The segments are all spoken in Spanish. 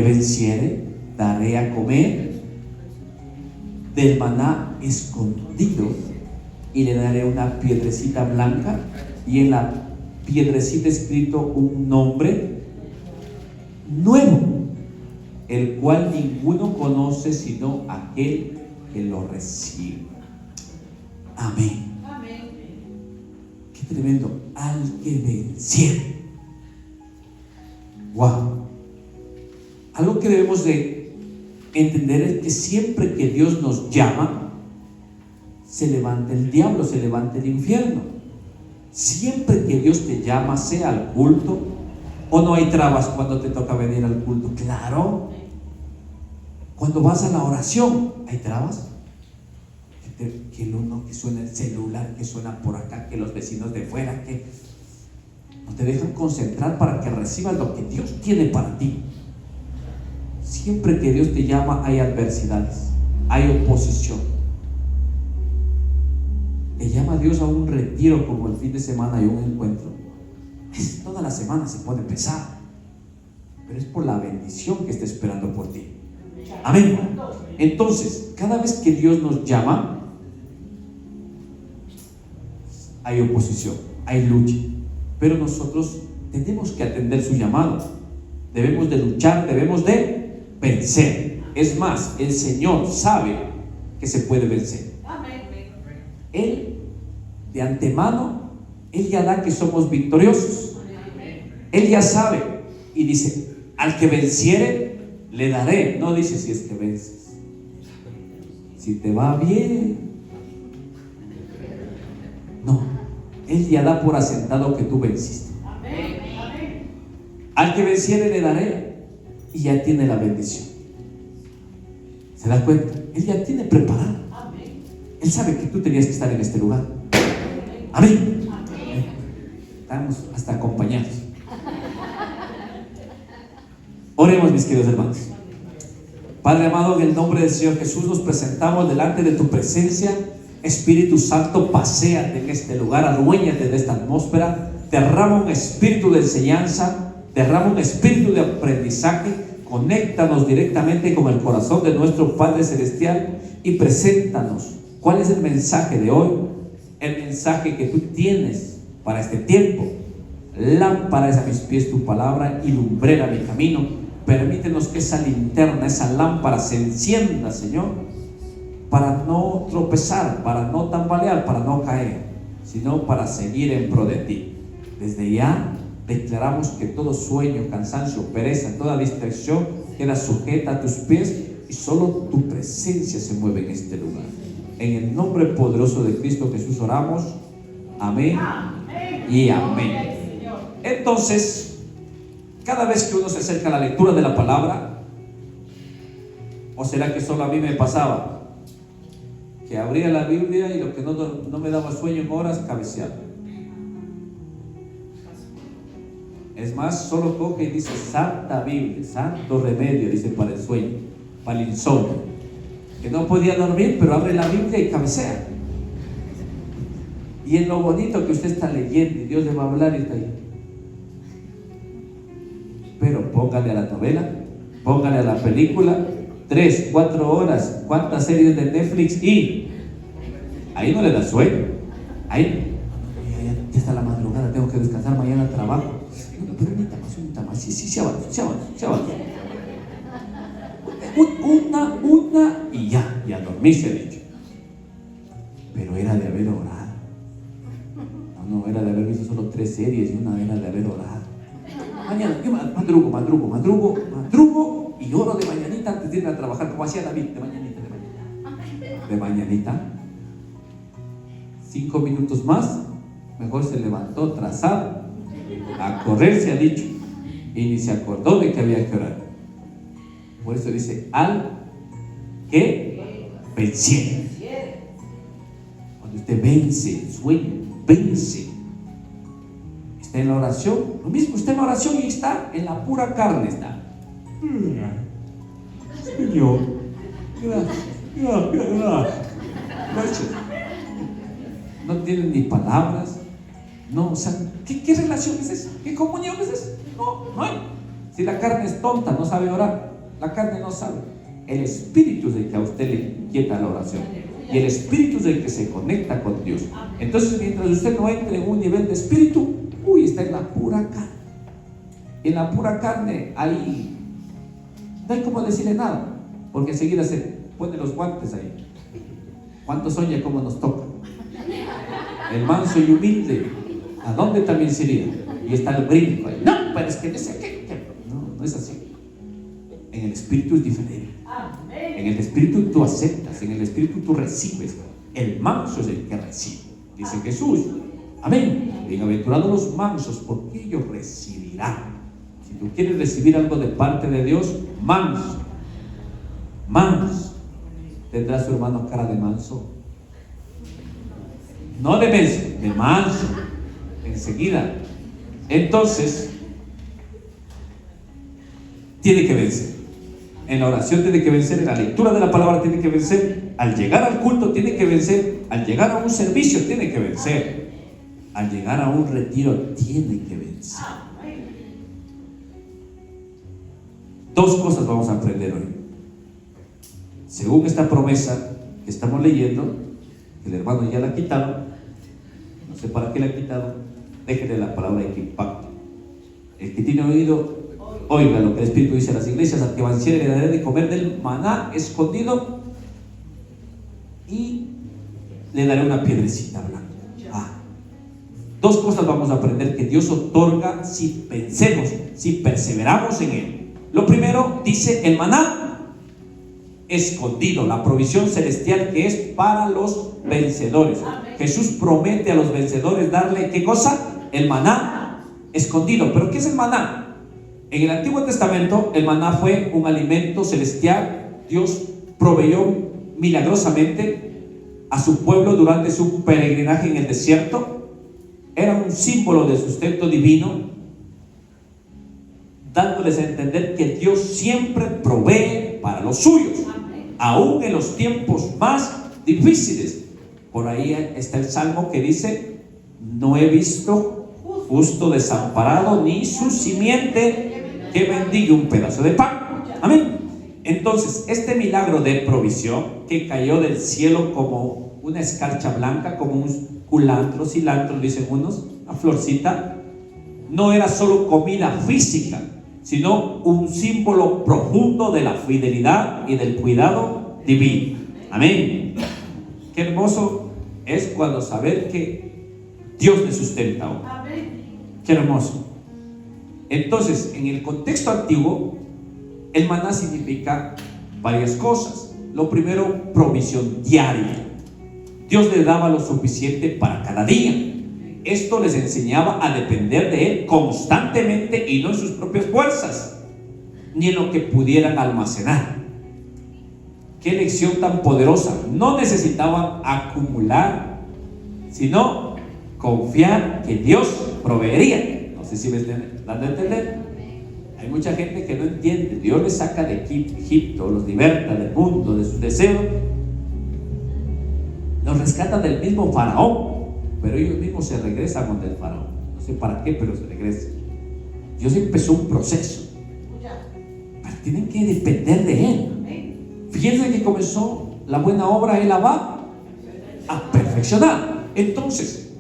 venciere, daré a comer del maná escondido, y le daré una piedrecita blanca, y en la piedrecita escrito un nombre nuevo, el cual ninguno conoce sino aquel que lo recibe. Amén. Qué tremendo. Al que venciere. Wow. Algo que debemos de entender es que siempre que Dios nos llama, se levanta el diablo, se levanta el infierno. Siempre que Dios te llama, sea al culto, o no hay trabas cuando te toca venir al culto. Claro. Cuando vas a la oración, ¿hay trabas? Que suena el celular, que suena por acá, que los vecinos de fuera, que no te dejan concentrar para que recibas lo que Dios tiene para ti. Siempre que Dios te llama, hay adversidades, hay oposición. Te llama Dios a un retiro como el fin de semana y un encuentro. Toda la semana se pone pesada, pero es por la bendición que está esperando por ti. Amén. Entonces, cada vez que Dios nos llama, hay oposición, hay lucha, pero nosotros tenemos que atender su llamado. Debemos de luchar, debemos de vencer. Es más, el Señor sabe que se puede vencer. Él, de antemano, Él ya da que somos victoriosos. Él ya sabe y dice: al que venciere, le daré. No dice si es que vences, si te va bien. No, Él ya da por asentado que tú venciste. Al que venciere, le daré, y ya tiene la bendición. ¿Se da cuenta? Él ya tiene preparado. Él sabe que tú tenías que estar en este lugar. Amén. Estamos hasta acompañados. Oremos, mis queridos hermanos. Padre amado, en el nombre del Señor Jesús nos presentamos delante de tu presencia. Espíritu Santo, paséate en este lugar, aduéñate de esta atmósfera, derrama un espíritu de enseñanza, derrama un espíritu de aprendizaje, conéctanos directamente con el corazón de nuestro Padre Celestial y preséntanos cuál es el mensaje de hoy, el mensaje que tú tienes para este tiempo. Lámpara es a mis pies tu palabra y lumbrera mi camino. Permítenos que esa linterna, esa lámpara se encienda, Señor, para no tropezar, para no tambalear, para no caer, sino para seguir en pro de ti. Desde ya declaramos que todo sueño, cansancio, pereza, toda distracción queda sujeta a tus pies y solo tu presencia se mueve en este lugar. En el nombre poderoso de Cristo Jesús oramos. Amén y amén. Entonces, cada vez que uno se acerca a la lectura de la palabra, ¿o será que solo a mí me pasaba? Que abría la Biblia y lo que no me daba sueño en horas, cabeceaba. Es más, solo coge y dice: Santa Biblia, santo remedio, dice, para el sueño, para el insomnio. Que no podía dormir, pero abre la Biblia y cabecea. Y en lo bonito que usted está leyendo y Dios le va a hablar y está ahí. Pero póngale a la novela, póngale a la película, 3, 4 horas, cuántas series de Netflix, y ahí no le da sueño. Ahí ya está la madrugada, tengo que descansar, mañana trabajo. No, pero unita más, sí, avanza. Una y ya dormí, se ha dicho. Pero era de haber orado. No, era de haber visto solo 3 series y una era de haber orado. Mañana, yo madrugo y oro de mañanita antes de irme a trabajar, como hacía David, de mañanita. 5 minutos más, mejor se levantó trazado, a correr, se ha dicho, y ni se acordó de que había que orar. Por eso dice: al que venciere. Cuando usted vence el sueño, vence. Está en la oración, lo mismo, está en la oración y está en la pura carne. Está: Señor, gracias. No tienen ni palabras. No, o sea, ¿qué relación es esa? ¿Qué comunión es esa? No hay. Si la carne es tonta, no sabe orar. La carne no sabe. El Espíritu es el que a usted le inquieta la oración. Y el Espíritu es el que se conecta con Dios. Entonces, mientras usted no entre en un nivel de Espíritu, está en la pura carne. En la pura carne, ahí no hay como decirle nada, porque enseguida se pone los guantes ahí. ¿Cuántos oye cómo nos toca? El manso y humilde, ¿a dónde también se iría? Y está el brinco ahí. No, pero es que dice que no es así. En el Espíritu es diferente. En el Espíritu tú aceptas, en el Espíritu tú recibes. El manso es el que recibe. Dice Jesús, amén. Bienaventurados los mansos, porque ellos recibirán. Si tú quieres recibir algo de parte de Dios, manso. ¿Tendrá su hermano cara de manso? No de menso, de manso. Enseguida. Entonces, tiene que vencer. En la oración tiene que vencer, en la lectura de la palabra tiene que vencer, al llegar al culto tiene que vencer, al llegar a un servicio tiene que vencer, al llegar a un retiro tiene que vencer. Dos cosas vamos a aprender hoy. Según esta promesa que estamos leyendo, que el hermano ya la ha quitado, no sé para qué la ha quitado, déjenle la palabra de que impacte. El que tiene oído, oiga lo que el Espíritu dice a las iglesias: al que venciere le daré de comer del maná escondido y le daré una piedrecita blanca. Dos cosas vamos a aprender que Dios otorga si vencemos, si perseveramos en Él. Lo primero, dice el maná escondido, la provisión celestial que es para los vencedores. Jesús promete a los vencedores darle, ¿qué cosa? El maná escondido. ¿Pero qué es el maná? En el Antiguo Testamento el maná fue un alimento celestial. Dios proveyó milagrosamente a su pueblo durante su peregrinaje en el desierto. Era un símbolo de sustento divino, dándoles a entender que Dios siempre provee para los suyos, aún en los tiempos más difíciles. Por ahí está el salmo que dice: no he visto justo desamparado, ni su simiente que mendigue un pedazo de pan. Amén. Entonces, este milagro de provisión que cayó del cielo como una escarcha blanca, como un culantro, cilantro, dicen unos, una florcita, no era solo comida física, sino un símbolo profundo de la fidelidad y del cuidado divino. Amén. Qué hermoso es cuando saber que Dios me sustenta hoy. Qué hermoso. Entonces, en el contexto antiguo, el maná significa varias cosas. Lo primero, provisión diaria. Dios le daba lo suficiente para cada día. Esto les enseñaba a depender de Él constantemente y no en sus propias fuerzas, ni en lo que pudieran almacenar. Qué lección tan poderosa. No necesitaban acumular, sino confiar que Dios proveería. No sé si me están dando a entender. Hay mucha gente que no entiende. Dios les saca de Egipto, los liberta del mundo, de sus deseos, los rescatan del mismo faraón, pero ellos mismos se regresan con el faraón. No sé para qué, pero se regresan. Dios empezó un proceso, pero tienen que depender de Él. Fíjense que comenzó la buena obra, Él la va a perfeccionar. Entonces,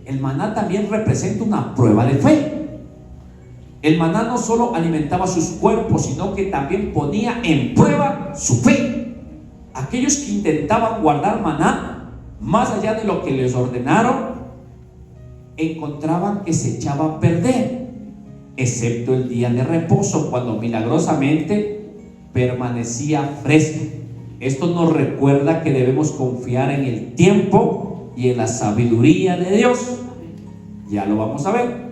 el maná también representa una prueba de fe. El maná no solo alimentaba sus cuerpos, sino que también ponía en prueba su fe. Aquellos que intentaban guardar maná más allá de lo que les ordenaron, encontraban que se echaba a perder, excepto el día de reposo, cuando milagrosamente permanecía fresco. Esto nos recuerda que debemos confiar en el tiempo y en la sabiduría de Dios. Ya lo vamos a ver.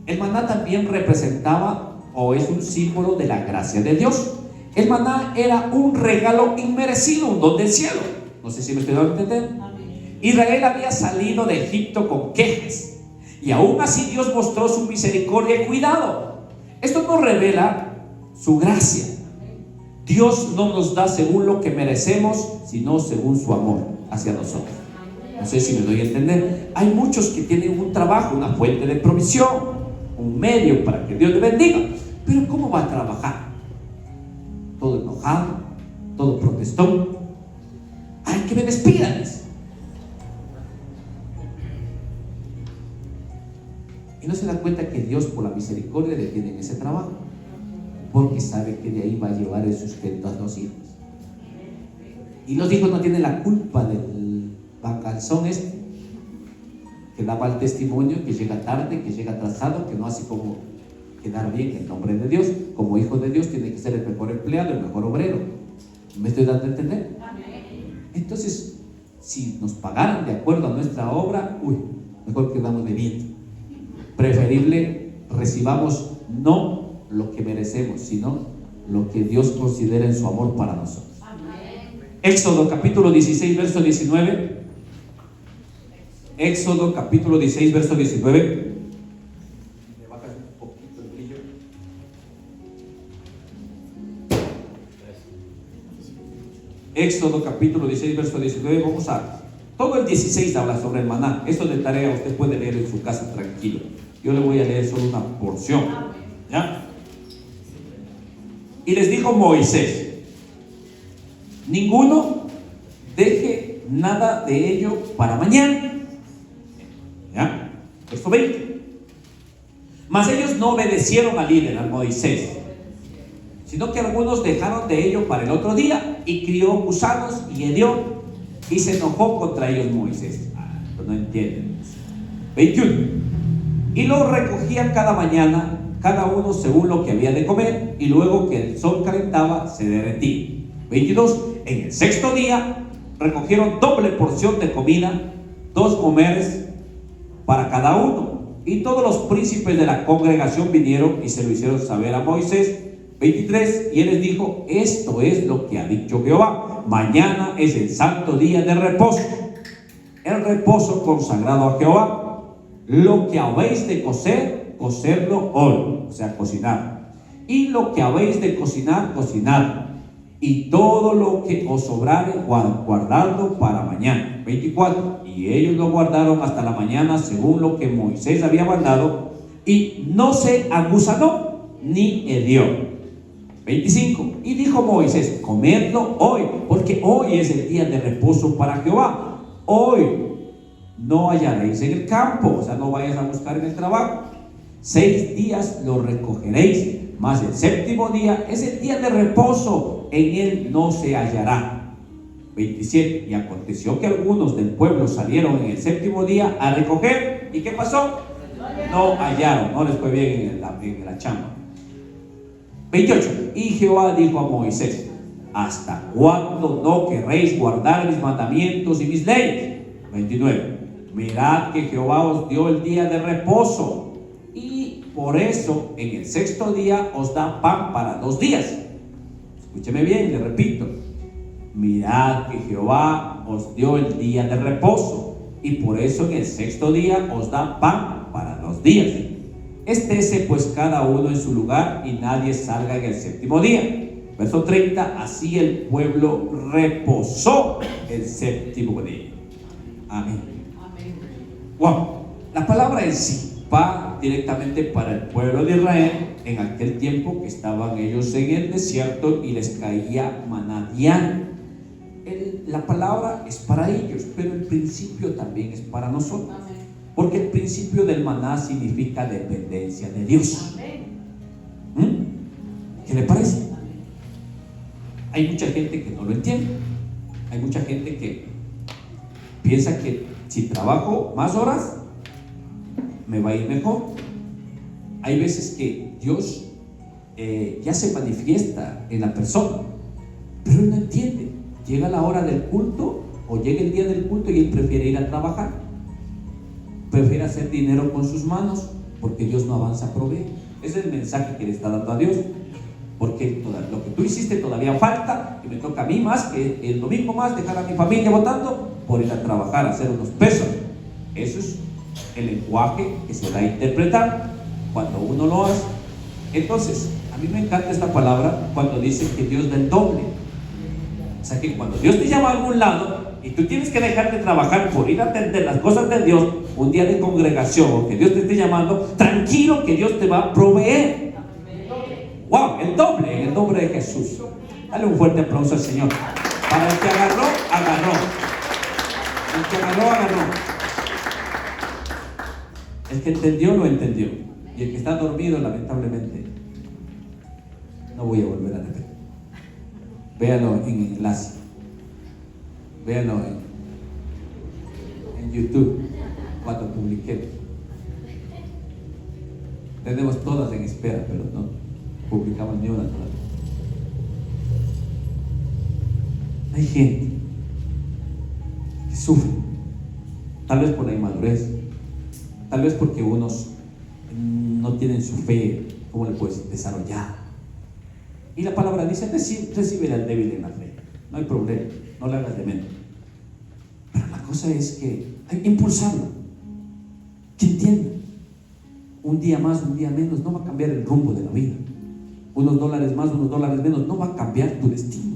El maná también representaba, o es un símbolo de la gracia de Dios. El maná era un regalo inmerecido, un don del cielo. No sé si me estoy dando a entender. Israel había salido de Egipto con quejas, y aún así Dios mostró su misericordia y cuidado. Esto nos revela su gracia. Dios no nos da según lo que merecemos, sino según su amor hacia nosotros. No sé si me doy a entender. Hay muchos que tienen un trabajo, una fuente de provisión, un medio para que Dios le bendiga, pero ¿cómo va a trabajar? todo enojado, todo protestón. ¡Ay, que me despidan! Y no se da cuenta que Dios, por la misericordia, le tiene en ese trabajo, porque sabe que de ahí va a llevar el sustento a los hijos. Y los hijos no tienen la culpa del bancanzón que da mal testimonio, que llega tarde, que llega atrasado, que no hace como quedar bien en nombre de Dios. Como hijo de Dios tiene que ser el mejor empleado, el mejor obrero. ¿Me estoy dando a entender? Entonces, si nos pagaran de acuerdo a nuestra obra, mejor quedamos debiendo. Preferible recibamos no lo que merecemos, sino lo que Dios considera en su amor para nosotros. Éxodo capítulo 16, verso 19. Éxodo capítulo 16, verso 19. Me bajas un poquito el brillo. Éxodo capítulo 16, verso 19. Vamos a... Todo el 16 habla sobre el maná. Esto de tarea usted puede leer en su casa tranquilo. Yo le voy a leer solo una porción. ¿Ya? Y les dijo Moisés: ninguno deje nada de ello para mañana. ¿Ya? Verso 20. Mas ellos no obedecieron al líder, al Moisés, sino que algunos dejaron de ello para el otro día, y crió gusanos y hirió, y se enojó contra ellos Moisés. Pues no entienden. 21. Y lo recogían cada mañana, cada uno según lo que había de comer, y luego que el sol calentaba, se derretía. 22. En el sexto día recogieron doble porción de comida, 2 comeres para cada uno. Y todos los príncipes de la congregación vinieron y se lo hicieron saber a Moisés. 23. Y él les dijo: esto es lo que ha dicho Jehová: mañana es el santo día de reposo, el reposo consagrado a Jehová. Lo que habéis de cocer, cocerlo hoy, o sea, cocinar. Y lo que habéis de cocinar, cocinad. Y todo lo que os sobrare, guardadlo para mañana. 24. Y ellos lo guardaron hasta la mañana, según lo que Moisés había mandado, y no se agusanó ni hedió. 25. Y dijo Moisés: comedlo hoy, porque hoy es el día de reposo para Jehová. Hoy no hallaréis en el campo, o sea, no vayas a buscar en el trabajo. 6 días lo recogeréis, mas el séptimo día es el día de reposo, en él no se hallará. 27. Y aconteció que algunos del pueblo salieron en el séptimo día a recoger. ¿Y qué pasó? No hallaron, no les fue bien en la chamba. 28. Y Jehová dijo a Moisés: ¿hasta cuándo no querréis guardar mis mandamientos y mis leyes? 29. Mirad que Jehová os dio el día de reposo, y por eso en el sexto día os da pan para 2 días. Escúcheme bien, le repito: mirad que Jehová os dio el día de reposo, y por eso en el sexto día os da pan para 2 días. Estése pues cada uno en su lugar, y nadie salga en el séptimo día. Verso 30. Así el pueblo reposó el séptimo día. Amén. Wow. La palabra en sí va directamente para el pueblo de Israel en aquel tiempo que estaban ellos en el desierto y les caía maná diario. La palabra es para ellos, pero el principio también es para nosotros. Porque el principio del maná significa dependencia de Dios. ¿Qué le parece? Hay mucha gente que no lo entiende. Hay mucha gente que piensa que si trabajo más horas me va a ir mejor. Hay veces que Dios ya se manifiesta en la persona, pero él no entiende. Llega la hora del culto o llega el día del culto y él prefiere ir a trabajar, prefiere hacer dinero con sus manos, porque Dios no avanza a proveer. Ese es el mensaje que le está dando a Dios. Porque lo que tú hiciste todavía falta, y me toca a mí más que el domingo más dejar a mi familia votando por ir a trabajar, a hacer unos pesos. Eso es el lenguaje que se da a interpretar cuando uno lo hace. Entonces, a mí me encanta esta palabra cuando dice que Dios da el doble. O sea que cuando Dios te llama a algún lado y tú tienes que dejar de trabajar por ir a atender las cosas de Dios, un día de congregación o que Dios te esté llamando, tranquilo que Dios te va a proveer. Wow, el doble, en el nombre de Jesús. Dale un fuerte aplauso al Señor. Para el que agarró, agarró. El que agarró, agarró. El que entendió, lo entendió. Y el que está dormido, lamentablemente, no voy a volver a repetir. Véalo en el enlace. Véalo en YouTube cuando publiquemos. Tenemos todas en espera, pero no publicamos ni una todavía. Hay gente que sufre, tal vez por la inmadurez, tal vez porque unos no tienen su fe, ¿cómo le puedes desarrollar? Y la palabra dice: recibe al débil en la fe. No hay problema, no le hagas de menos. Pero la cosa es que hay que impulsarlo, que entienda. Un día más, un día menos, no va a cambiar el rumbo de la vida. Unos dólares más, unos dólares menos, no va a cambiar tu destino.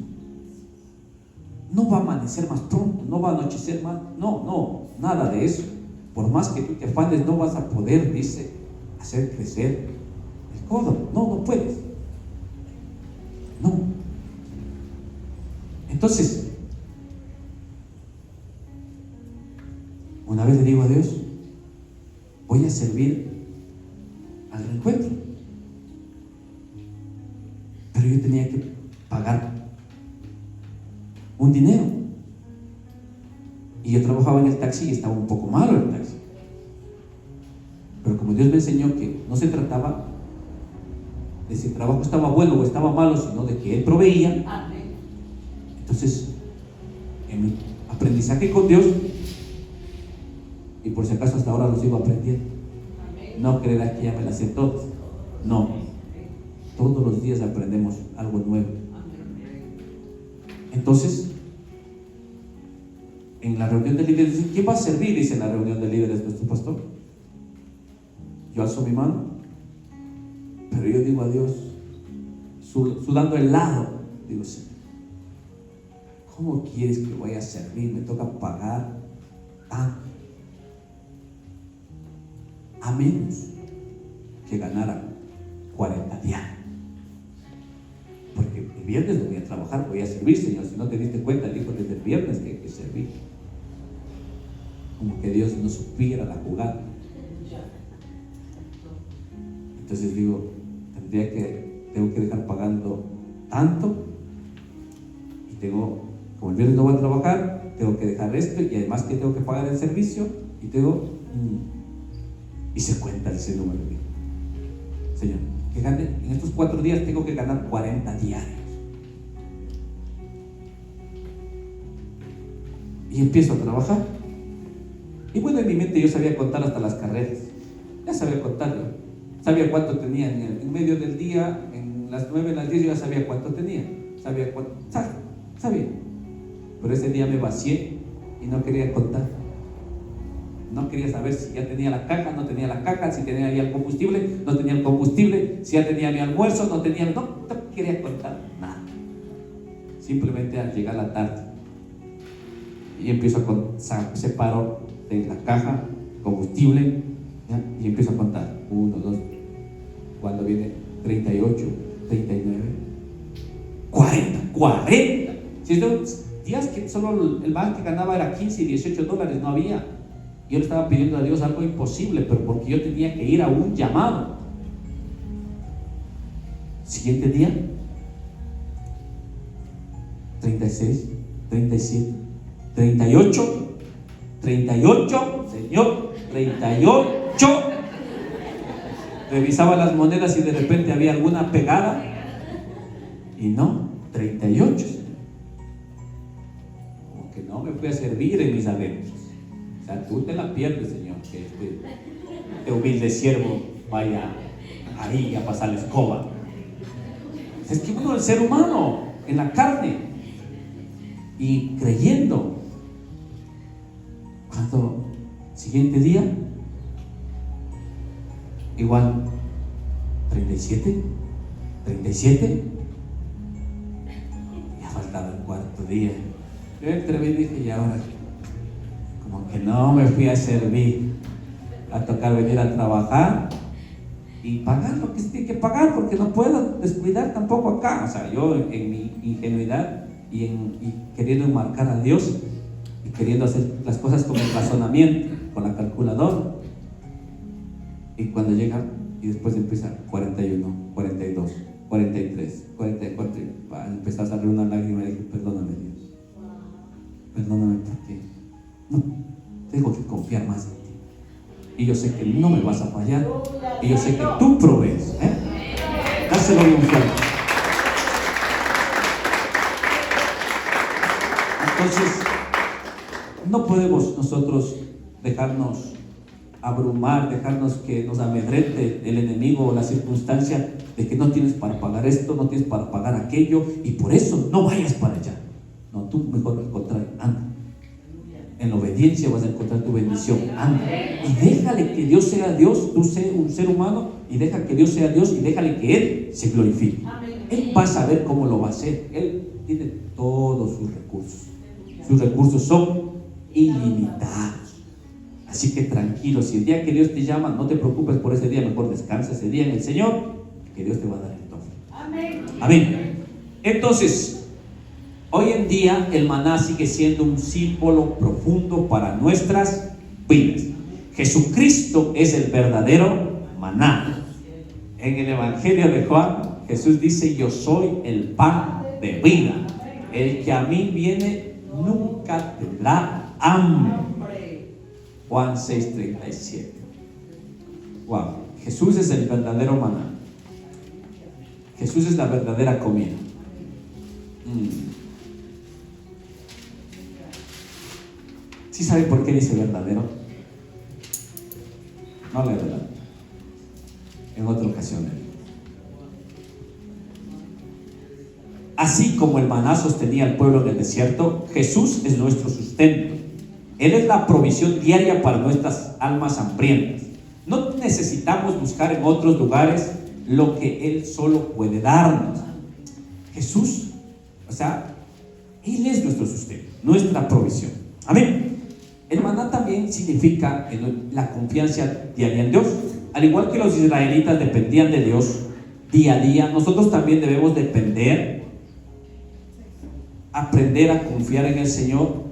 No va a amanecer más pronto, no va a anochecer más. No, nada de eso. Por más que tú te afanes, no vas a poder, dice, hacer crecer el codo. No puedes. No. Entonces, una vez le digo a Dios: voy a servir al reencuentro. Pero yo tenía que pagar un dinero. Y yo trabajaba en el taxi y estaba un poco malo el taxi. Pero como Dios me enseñó que no se trataba de si el trabajo estaba bueno o estaba malo, sino de que Él proveía. Entonces, en mi aprendizaje con Dios, y por si acaso hasta ahora lo sigo aprendiendo, no creerás que ya me las sé todas. No, todos los días aprendemos algo nuevo. Entonces, en la reunión de líderes, dicen: ¿quién va a servir? Dice en la reunión de líderes nuestro pastor. Yo alzo mi mano, pero yo digo a Dios, sudando helado, digo: Señor, ¿cómo quieres que vaya a servir? Me toca pagar tanto, a menos que ganara 40 diarios. Porque el viernes no voy a trabajar, voy a servir, Señor. Si no te diste cuenta, dijo desde el viernes que hay que servir. Como que Dios no supiera la jugada. Entonces digo: tengo que dejar pagando tanto, y como el viernes no voy a trabajar, tengo que dejar esto, y además que tengo que pagar el servicio, y se cuenta ese número. Señor, que gane, en estos 4 días tengo que ganar 40 diarios. Y empiezo a trabajar. Y bueno, en mi mente yo sabía contar hasta las carreras. Ya sabía contarlo. Sabía cuánto tenía en medio del día, en las 9, en las 10, yo ya sabía cuánto tenía. Sabía. Pero ese día me vacié y no quería contar. No quería saber si ya tenía la caja, no tenía la caja, si tenía ya el combustible, no tenía el combustible, si ya tenía mi almuerzo, no quería contar nada. Simplemente al llegar la tarde y empiezo separo de la caja combustible, ¿ya? Y empiezo a contar 1, 2, cuando viene 38, 39, 40. Si estos días que solo el banco que ganaba era 15 y 18 dólares, no había. Yo le estaba pidiendo a Dios algo imposible, pero porque yo tenía que ir a un llamado. Siguiente día, 36, 37, 38, Señor, 38. Revisaba las monedas y de repente había alguna pegada. Y no, 38. Como que no me fui a servir en mis adentros. O sea, tú te la pierdes, Señor, que este humilde siervo vaya ahí a pasar la escoba. Es que uno, el ser humano, en la carne, y creyendo. Cuando siguiente día, igual 37, ya faltaba el 4º día. Yo entré y dije: y ahora, como que no me fui a servir, a tocar venir a trabajar, y pagar lo que se tiene que pagar, porque no puedo descuidar tampoco acá. O sea, yo en mi ingenuidad y queriendo enmarcar a Dios y queriendo hacer las cosas con el razonamiento, con la calculadora, y cuando llega y después empieza 41, 42, 43, 44, empezó a salir una lágrima y dije: perdóname, Dios, perdóname, porque no, tengo que confiar más en ti, y yo sé que no me vas a fallar, y yo sé que tú provees. Dáselo bien fuerte. Entonces, no podemos nosotros dejarnos abrumar, dejarnos que nos amedrente el enemigo o la circunstancia de que no tienes para pagar esto, no tienes para pagar aquello, y por eso no vayas para allá. No, tú mejor al contrario, anda. En la obediencia vas a encontrar tu bendición. Anda y déjale que Dios sea Dios, tú sé un ser humano, y deja que Dios sea Dios y déjale que Él se glorifique. Él va a saber cómo lo va a hacer. Él tiene todos sus recursos. Sus recursos son ilimitados. Así que tranquilo, si el día que Dios te llama, no te preocupes por ese día, mejor descansa ese día en el Señor, que Dios te va a dar el todo. Amén. Amén. Entonces, hoy en día el maná sigue siendo un símbolo profundo para nuestras vidas. Jesucristo es el verdadero maná. En el Evangelio de Juan, Jesús dice: yo soy el pan de vida. El que a mí viene nunca tendrá hambre. Juan 6:37. Wow, Jesús es el verdadero maná. Jesús es la verdadera comida. ¿Sí sabe por qué dice verdadero? No le verdad. En otra ocasión. Así como el maná sostenía al pueblo en el desierto, Jesús es nuestro sustento. Él es la provisión diaria para nuestras almas hambrientas. No necesitamos buscar en otros lugares lo que Él solo puede darnos. Jesús, o sea, Él es nuestro sustento, nuestra provisión. Amén. El maná también significa la confianza diaria en Dios. Al igual que los israelitas dependían de Dios día a día, nosotros también debemos depender, aprender a confiar en el Señor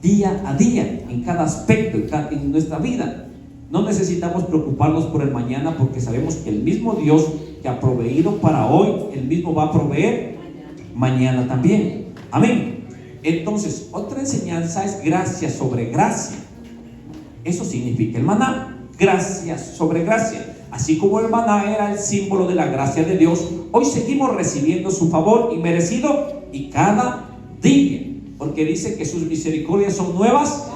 día a día, en cada aspecto, en nuestra vida. No necesitamos preocuparnos por el mañana, porque sabemos que el mismo Dios que ha proveído para hoy, Él mismo va a proveer mañana también. Amén. Entonces, otra enseñanza es gracia sobre gracia. Eso significa el maná, gracia sobre gracia. Así como el maná era el símbolo de la gracia de Dios, hoy seguimos recibiendo su favor inmerecido y cada día. Porque dice que sus misericordias son nuevas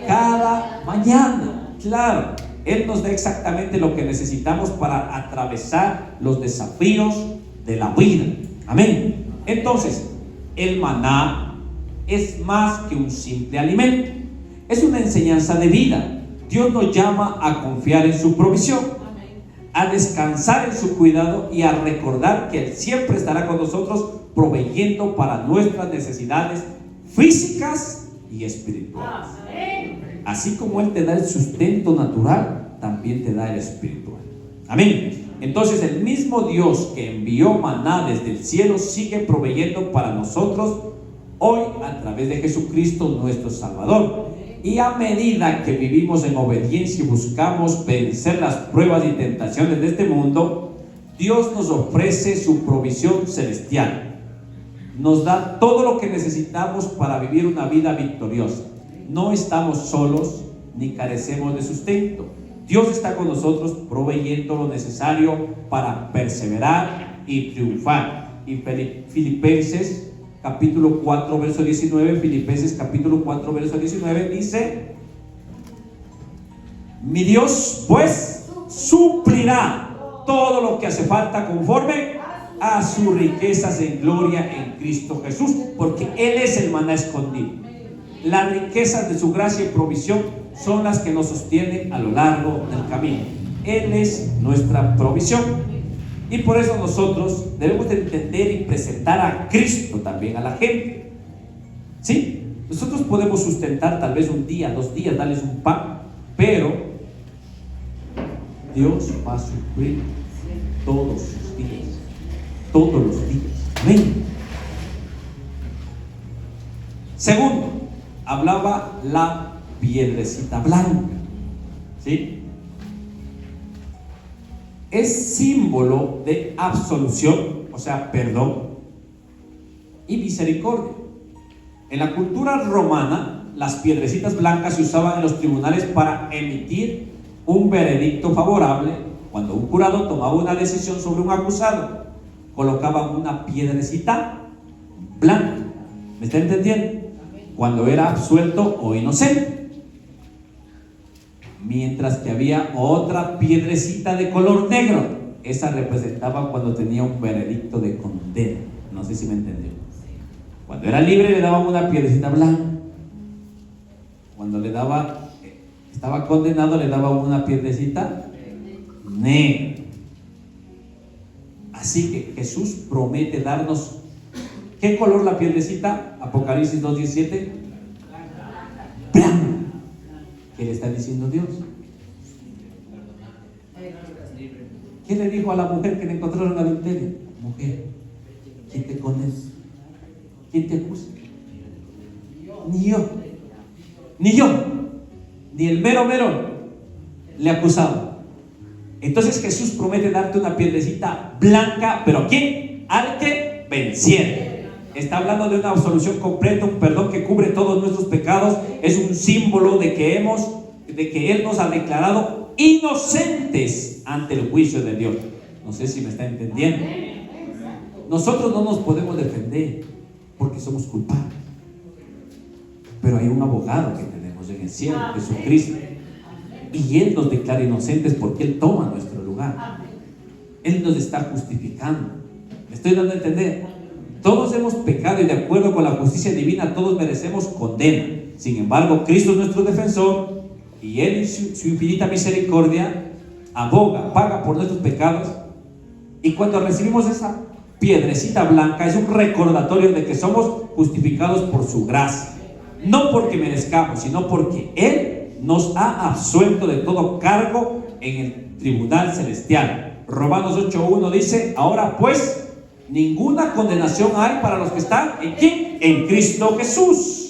cada mañana. Claro, Él nos da exactamente lo que necesitamos para atravesar los desafíos de la vida. Amén. Entonces, el maná es más que un simple alimento. Es una enseñanza de vida. Dios nos llama a confiar en su provisión, a descansar en su cuidado y a recordar que Él siempre estará con nosotros, proveyendo para nuestras necesidades físicas y espirituales. Así como Él te da el sustento natural, también te da el espiritual. Amén. Entonces, el mismo Dios que envió maná desde el cielo sigue proveyendo para nosotros hoy a través de Jesucristo nuestro Salvador. Y a medida que vivimos en obediencia y buscamos vencer las pruebas y tentaciones de este mundo, Dios nos ofrece su provisión celestial. Nos da todo lo que necesitamos para vivir una vida victoriosa. No estamos solos ni carecemos de sustento. Dios está con nosotros proveyendo lo necesario para perseverar y triunfar. Y Filipenses capítulo 4 verso 19, Filipenses capítulo 4 verso 19 dice: mi Dios pues suplirá todo lo que hace falta conforme a sus riquezas en gloria en Cristo Jesús, porque Él es el maná escondido. Las riquezas de su gracia y provisión son las que nos sostienen a lo largo del camino. Él es nuestra provisión, y por eso nosotros debemos de entender y presentar a Cristo también a la gente. ¿Sí? Nosotros podemos sustentar tal vez un día, 2 días, darles un pan, pero Dios va a suplir todos sus días, todos los días. Amén. Segundo, hablaba la piedrecita blanca, ¿sí? Es símbolo de absolución, o sea, perdón y misericordia. En la cultura romana, las piedrecitas blancas se usaban en los tribunales para emitir un veredicto favorable. Cuando un jurado tomaba una decisión sobre un acusado, colocaban una piedrecita blanca. ¿Me está entendiendo? Cuando era absuelto o inocente. Mientras que había otra piedrecita de color negro. Esa representaba cuando tenía un veredicto de condena. No sé si me entendió. Cuando era libre le daban una piedrecita blanca. Cuando estaba condenado le daban una piedrecita negra. Así que Jesús promete darnos, ¿qué color la piedrecita? Apocalipsis 2:17. Blanca. ¿Qué le está diciendo Dios? ¿Qué le dijo a la mujer que le encontraron en adulterio? Mujer, ¿quién te condena? ¿Quién te acusa? Ni yo, ni el mero le acusaba. Entonces Jesús promete darte una piedrecita blanca, ¿pero a quién? Al que venciere. Está hablando de una absolución completa, un perdón que cubre todos nuestros pecados. Es un símbolo de que Él nos ha declarado inocentes ante el juicio de Dios. No sé si me está entendiendo. Nosotros no nos podemos defender porque somos culpables, pero hay un abogado que tenemos en el cielo, Jesucristo, y Él nos declara inocentes porque Él toma nuestro lugar. Él nos está justificando. ¿Me estoy dando a entender? Todos hemos pecado y de acuerdo con la justicia divina todos merecemos condena. Sin embargo, Cristo es nuestro defensor y Él en su infinita misericordia aboga, paga por nuestros pecados. Y cuando recibimos esa piedrecita blanca es un recordatorio de que somos justificados por su gracia, no porque merezcamos, sino porque Él nos ha absuelto de todo cargo en el tribunal celestial. Romanos 8:1 dice: ahora pues ninguna condenación hay para los que están ¿en quién? En Cristo Jesús.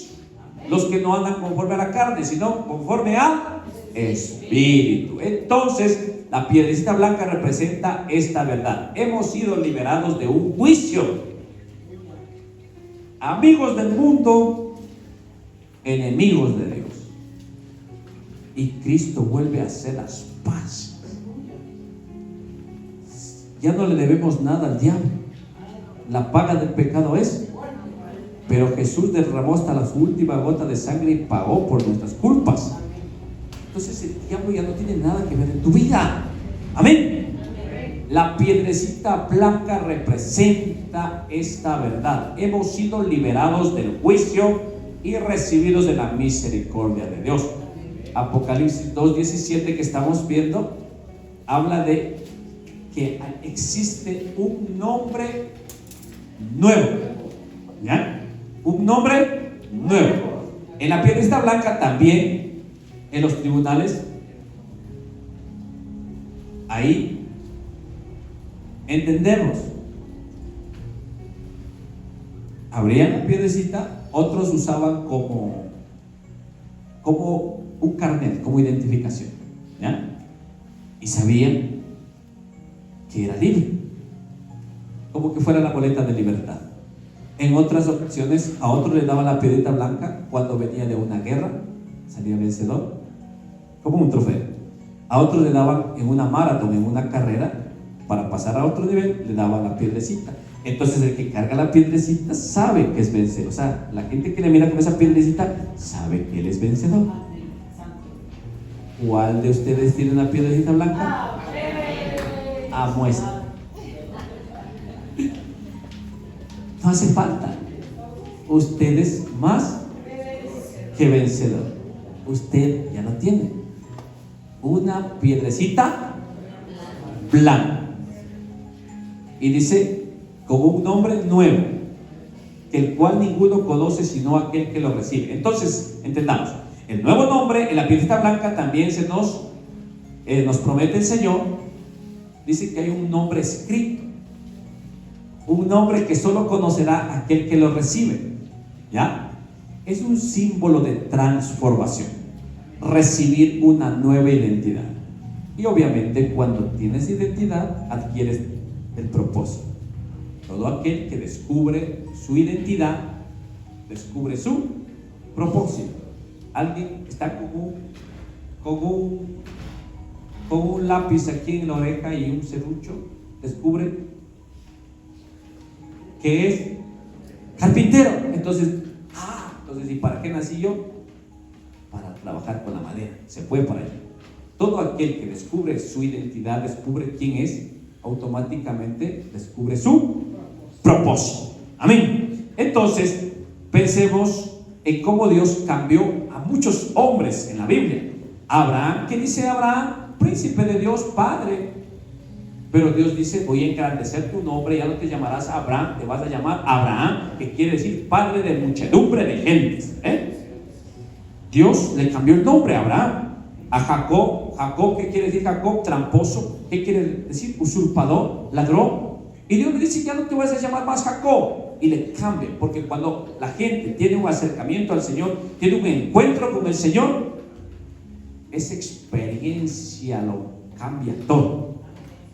Los que no andan conforme a la carne, sino conforme al Espíritu. Entonces, la piedrecita blanca representa esta verdad. Hemos sido liberados de un juicio. Amigos del mundo, enemigos de Dios. Y Cristo vuelve a hacer las paces. Ya no le debemos nada al diablo. La paga del pecado es, pero Jesús derramó hasta la última gota de sangre y pagó por nuestras culpas. Entonces el diablo ya no tiene nada que ver en tu vida. Amén. La piedrecita blanca representa esta verdad. Hemos sido liberados del juicio y recibidos de la misericordia de Dios. Apocalipsis 2:17 que estamos viendo habla de que existe un nombre nuevo. ¿Ya? Un nombre nuevo. En la piedrecita blanca también, en los tribunales, ahí entendemos. Abrían la piedrecita, otros usaban como un carnet, como identificación. ¿Ya? Y sabían que era libre, como que fuera la boleta de libertad. En otras ocasiones a otros le daban la piedrita blanca cuando venía de una guerra, salía vencedor, como un trofeo. A otros le daban en una maratón, en una carrera, para pasar a otro nivel, le daban la piedrecita. Entonces el que carga la piedrecita sabe que es vencedor. O sea, la gente que le mira con esa piedrecita sabe que él es vencedor. ¿Cuál de ustedes tiene una piedrecita blanca? A muestra. No hace falta. Usted es más que vencedor. Usted ya lo tiene. Una piedrecita blanca. Y dice, como un nombre nuevo, el cual ninguno conoce sino aquel que lo recibe. Entonces, entendamos, el nuevo nombre en la piedrecita blanca también se nos nos promete el Señor, dice que hay un nombre escrito, un nombre que solo conocerá aquel que lo recibe. ¿Ya? Es un símbolo de transformación, recibir una nueva identidad. Y obviamente cuando tienes identidad, adquieres el propósito. Todo aquel que descubre su identidad, descubre su propósito. Alguien está con un lápiz aquí en la oreja y un serrucho, descubre que es carpintero. Entonces, ¿y para qué nací yo? Para trabajar con la madera. Se fue para allá. Todo aquel que descubre su identidad, descubre quién es, automáticamente descubre su propósito. Amén. Entonces, pensemos en cómo Dios cambió a muchos hombres en la Biblia. Abraham, ¿qué dice Abraham? Príncipe de Dios, padre. Pero Dios dice: voy a engrandecer tu nombre, ya no te llamarás Abraham, te vas a llamar Abraham, que quiere decir padre de muchedumbre de gentes. Dios le cambió el nombre a Abraham. A Jacob, ¿qué quiere decir Jacob? Tramposo. ¿Qué quiere decir? Usurpador, ladrón. Y Dios le dice: ya no te vas a llamar más Jacob. Y le cambia, porque cuando la gente tiene un acercamiento al Señor, tiene un encuentro con el Señor, esa experiencia lo cambia todo.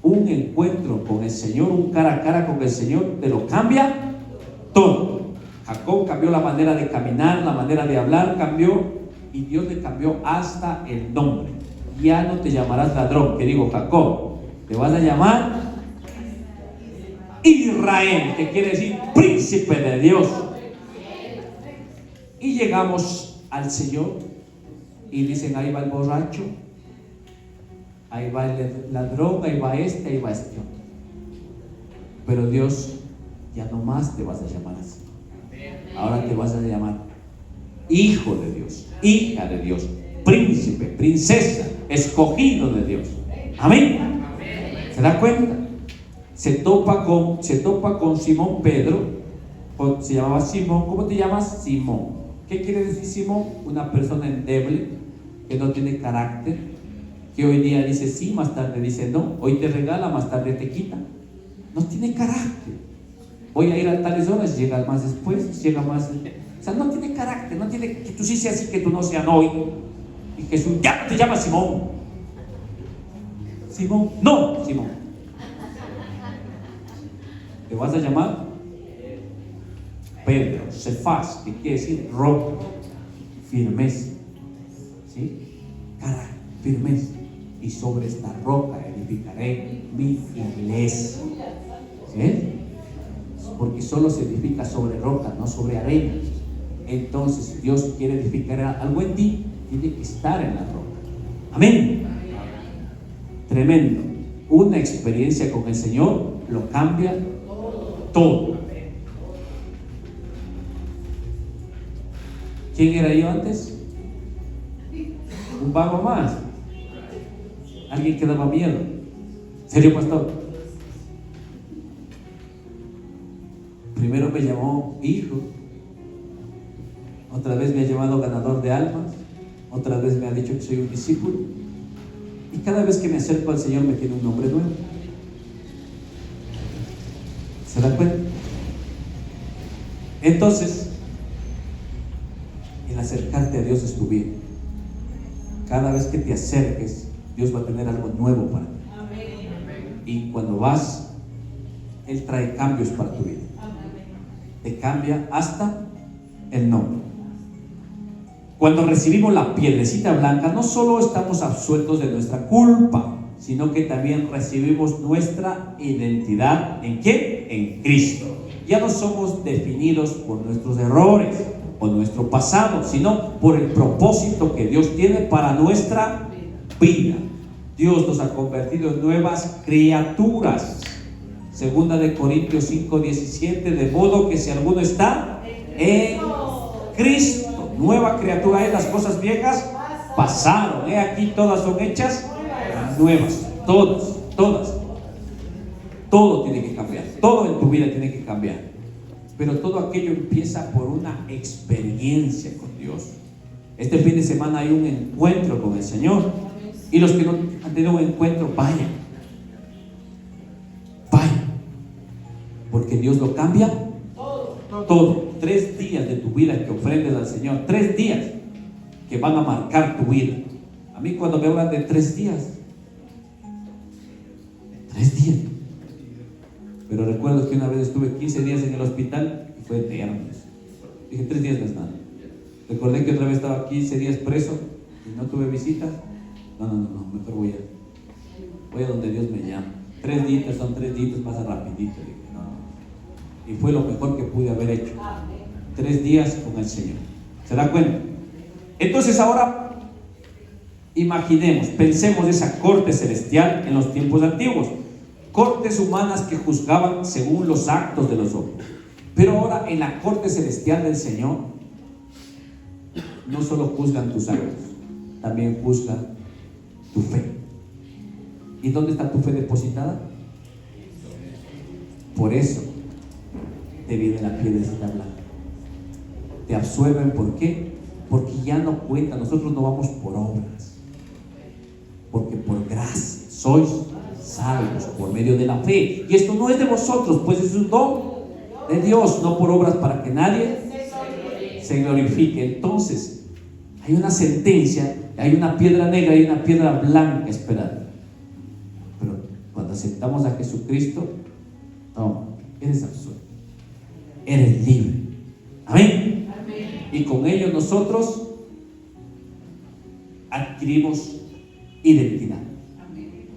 Un encuentro con el Señor, un cara a cara con el Señor, te lo cambia todo. Jacob cambió la manera de caminar, la manera de hablar cambió, y Dios le cambió hasta el nombre. Ya no te llamarás ladrón, que digo Jacob, te vas a llamar Israel, que quiere decir príncipe de Dios. Y llegamos al Señor y dicen: ahí va el borracho, ahí va el ladrón, ahí va este otro. Pero Dios, ya no más te vas a llamar así. Ahora te vas a llamar hijo de Dios, hija de Dios, príncipe, princesa, escogido de Dios. Amén. ¿Se da cuenta? Se topa con Simón Pedro. Se llamaba Simón. ¿Cómo te llamas? Simón. ¿Qué quiere decir Simón? Una persona endeble, que no tiene carácter, que hoy día dice sí, más tarde dice no, hoy te regala, más tarde te quita. No tiene carácter. Voy a ir a tales horas, llega más después, llega más. O sea, no tiene carácter, no tiene que tú sí seas así, que tú no seas hoy. Y Jesús: ya no te llamas Simón. Simón, no, Simón. Te vas a llamar Pedro, Cefás, que quiere decir roca, firmeza. ¿Sí? Carácter, firmeza. Y sobre esta roca edificaré mi iglesia. ¿Sí? Porque solo se edifica sobre roca, no sobre arena. Entonces, si Dios quiere edificar algo en ti, tiene que estar en la roca. Amén. Tremendo. Una experiencia con el Señor lo cambia todo. ¿Quién era yo antes? Un vago más. Alguien que daba miedo. ¿Serio, pastor? Primero me llamó hijo, otra vez me ha llamado ganador de almas, otra vez me ha dicho que soy un discípulo, y cada vez que me acerco al Señor me tiene un nombre nuevo. ¿Se da cuenta? Entonces, el acercarte a Dios es tu vida. Cada vez que te acerques, Dios va a tener algo nuevo para ti. Y cuando vas, Él trae cambios para tu vida. Te cambia hasta el nombre. Cuando recibimos la pielecita blanca, no solo estamos absueltos de nuestra culpa, sino que también recibimos nuestra identidad. ¿En qué? En Cristo. Ya no somos definidos por nuestros errores o nuestro pasado, sino por el propósito que Dios tiene para nuestra vida. Dios nos ha convertido en nuevas criaturas. Segunda de Corintios 5:17, de modo que si alguno está en Cristo, nueva criatura es, las cosas viejas pasaron, aquí todas son hechas nuevas, todas. Todo tiene que cambiar, todo en tu vida tiene que cambiar. Pero todo aquello empieza por una experiencia con Dios. Este fin de semana hay un encuentro con el Señor. Y los que no han tenido un encuentro, vaya. Vaya. Porque Dios lo cambia todo. 3 días de tu vida que ofrendes al Señor, 3 días que van a marcar tu vida. A mí cuando me hablan de 3 días, 3 días. Pero recuerdo que una vez estuve 15 días en el hospital y fue eterno. Dije, 3 días no es nada. Recordé que otra vez estaba 15 días preso y no tuve visitas. No, mejor voy a donde Dios me llama. 3 días son 3 días, pasa rapidito. Dije, no. Y fue lo mejor que pude haber hecho. 3 días con el Señor. ¿Se da cuenta? Entonces ahora imaginemos, pensemos esa corte celestial en los tiempos antiguos. Cortes humanas que juzgaban según los actos de los hombres. Pero ahora en la corte celestial del Señor no solo juzgan tus actos, también juzgan tu fe. ¿Y dónde está tu fe depositada? Por eso te viene la piedrecita blanca. Te absuelven, ¿por qué? Porque ya no cuenta, nosotros no vamos por obras, porque por gracia sois salvos por medio de la fe. Y esto no es de vosotros, pues es un don de Dios, no por obras para que nadie se glorifique. Entonces hay una sentencia, hay una piedra negra y una piedra blanca esperando. Pero cuando aceptamos a Jesucristo, no, eres absuelto, eres libre. Amén. Y con ello nosotros adquirimos identidad.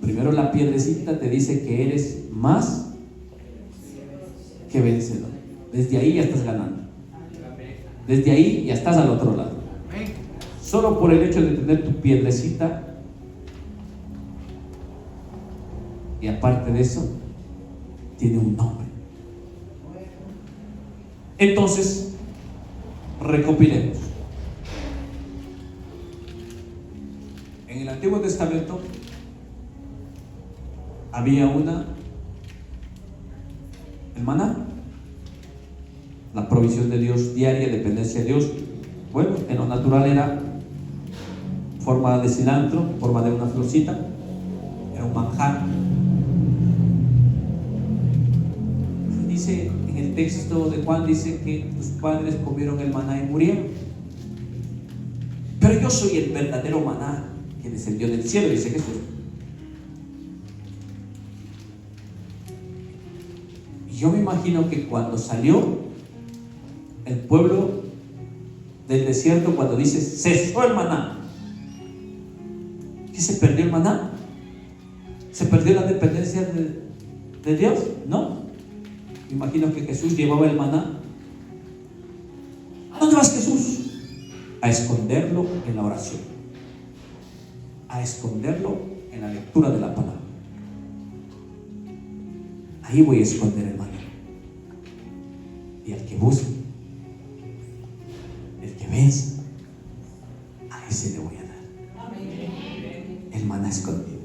Primero la piedrecita te dice que eres más que vencedor. Desde ahí ya estás ganando. Desde ahí ya estás al otro lado. Solo por el hecho de tener tu piedrecita. Y aparte de eso, tiene un nombre. Entonces, recopilemos. En el Antiguo Testamento había el maná, la provisión de Dios diaria, dependencia de Dios. Bueno, en lo natural era forma de cilantro, forma de una florcita, era un manjar. Dice en el texto de Juan, dice que tus padres comieron el maná y murieron. Pero yo soy el verdadero maná que descendió del cielo, dice Jesús. Y yo me imagino que cuando salió el pueblo del desierto, cuando dice cesó el maná, ¿qué se perdió el maná? ¿Se perdió la dependencia de Dios? No. Me imagino que Jesús llevaba el maná. ¿A dónde vas, Jesús? A esconderlo en la oración, a esconderlo en la lectura de la palabra. Ahí voy a esconder el maná. Y al que busque, el que vence, a ese le voy a dar el maná escondido.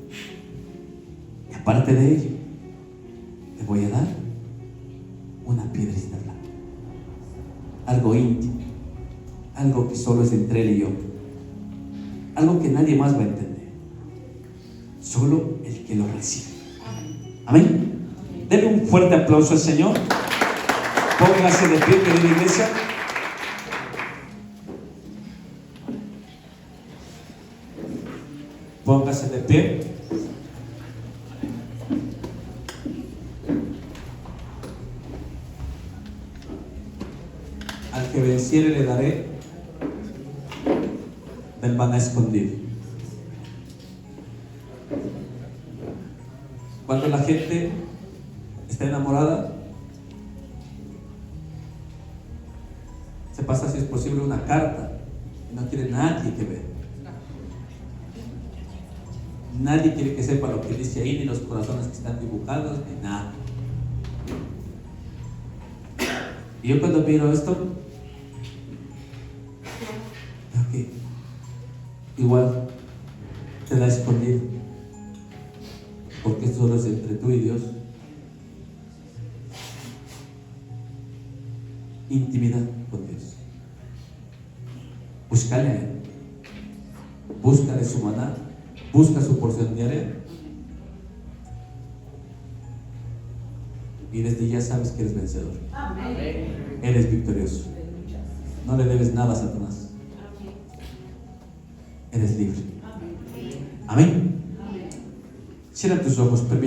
Y aparte de ello, le voy a dar una piedrecita blanca, algo íntimo, algo que solo es entre él y yo, algo que nadie más va a entender, solo el que lo recibe. Amén. Denle un fuerte aplauso al Señor. Póngase de pie, querida iglesia. Póngase de pie. Al que venciere le daré del maná escondido. Cuando la gente está enamorada, se pasa, si es posible, una carta y no quiere nadie que ver. Nadie quiere que sepa lo que dice ahí, ni los corazones que están dibujados, ni nada. Y yo cuando miro esto, veo que igual te da escondido, porque esto solo es entre tú y Dios. Intimidad con Dios. Búscale a Él, búscale su maná Busca su porción diaria. Y desde ya sabes que eres vencedor. Eres victorioso. No le debes nada a Satanás. Eres libre. Amén. Cierra tus ojos, permíteme.